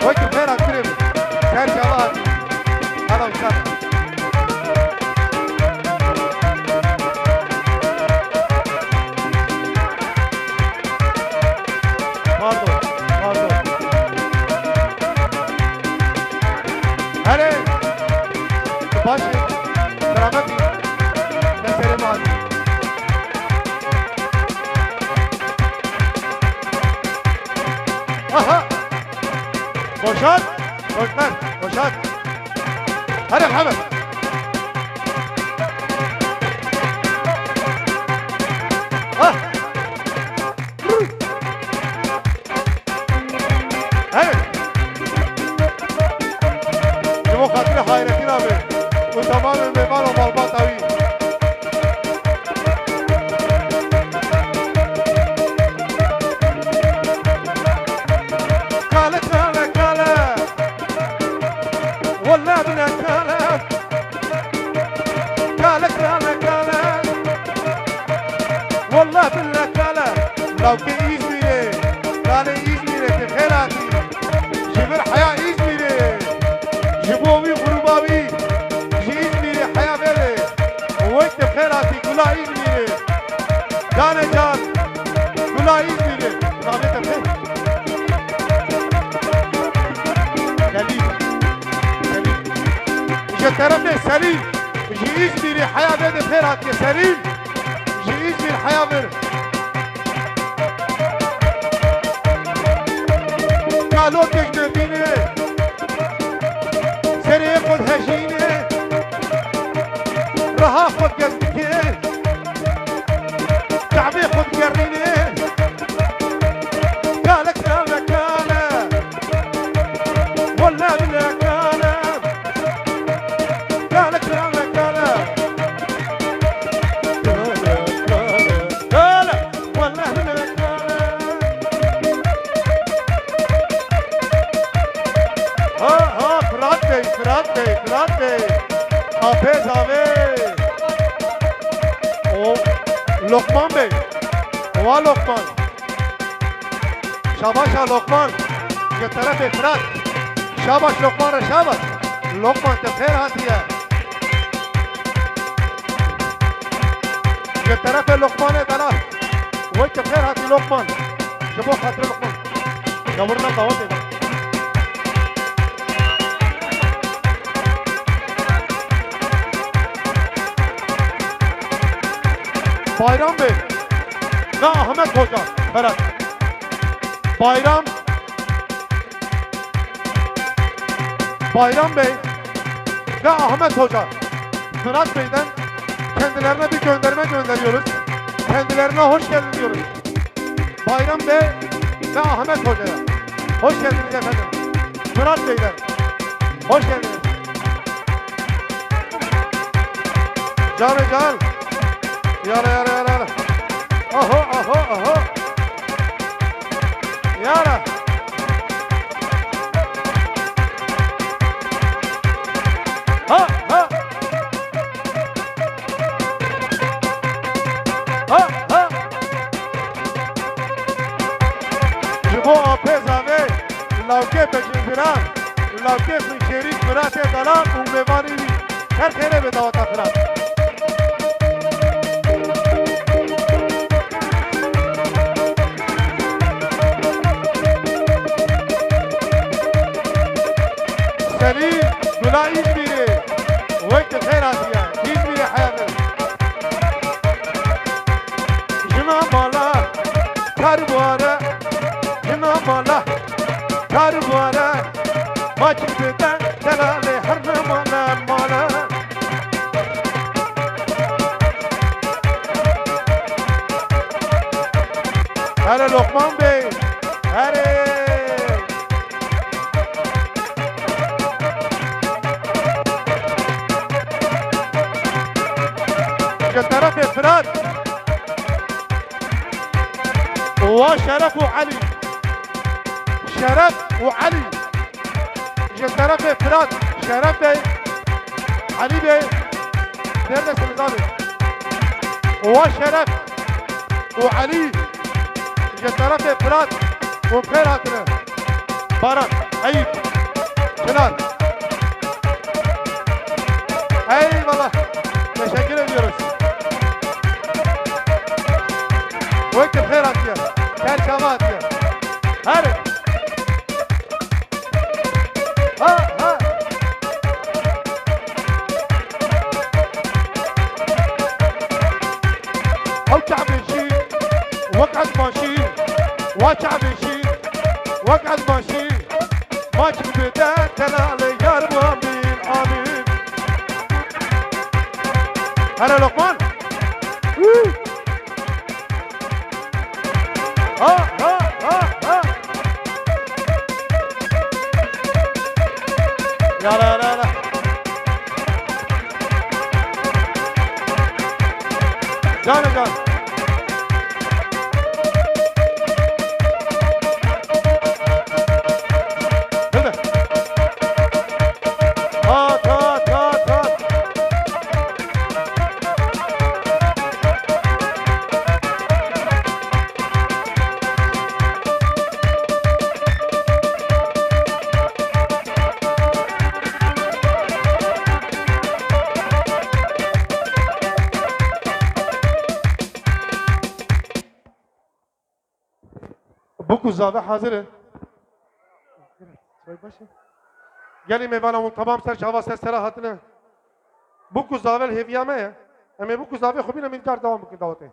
وقت بخير هتكرم خير ان شاء الله هلا وسهلا برضو برضو هلا باشا سلامتي يا سليمان اها بوشات بوشات بوشات هلا محمد ها هلا جمو خاطر خيرتين ابي وتمام المال ومالبات اوي والله بلا كلام كالك كالك كالك والله بلا كلام لو كان إزميري كان إزميري تخيلاتي جبر حياة إزميري جبوبي غروبابي جي إزميري حياة بيلي ووقت تخيلاتي كلا إزميري جان جان كلا إزميري نامي تخيل جليل طرفنا سليم جي إزميري حياة بيد خيرات يا سليم جي إزميري حياة بيد قالوا تجنبيني سري خد هجيني رها خد قصدكي كعبي خد قريني قالك كالا كالا والله بلا كالا كالا كالا كالا كالا والله بلا كالا ها فراتي فراتي فراتي حافظ حافظ او لقمان بي هو لقمان شاباش لقمان يا طرف افراد شاباش لقمان شاباش لقمان تخير هاتيه يا طرف لقمان طرف وانت تخير هاتي لقمان شبو خاطر لقمان قبرنا دعوت ده bayram bey ve Ahmet Hoca Berat Bayram Bey ve Ahmet Hoca Fırat Bey'den kendilerine bir gönderme gönderiyoruz. Kendilerine hoş geldin diyoruz. Bayram Bey ve Ahmet Hoca'ya hoş geldiniz efendim. Fırat Bey'den hoş geldiniz. Canı can. Yara yara yara. Aho aho aho. Yara. Ha ha. Ha ha. Jibo apez ave. Lauke pejimfiran. Lauke fişeri fırate dalan umevani. Her kere bedavata fırat. سليم دولار إزميري وقت خيراتيا إزميري حياتنا جنا مالا كاربوارا جنا مالا كاربوارا ما تبدا دلالي حرب مالا مالا هلا لقمان بي هلا طرف افراد وشرف وعلي شرف وعلي طرف افراد شرف بي علي بي نرد سلطاني وشرف وعلي طرف افراد وبخير هاتنا Baran, Eyüp, Çınar. Eyvallah. Teşekkür ediyoruz. Vakit hayır atıyor. Çerçeve atıyor. Hadi. Ha ha. وكعب الشيل وقعد ماشي وكعب الشيل وقعد ماشي ماشي بدأت تلالي قرب امين امين هلا لقمان ها ها ها ها يا لا لا لا جانا جانا بوكو زاده حاضره گلی میوانم تمام سر شوا سر سراحتنه بوكو زاول هیویامه اما بوكو زاوه خوبی نمید کار دوام بکن داوته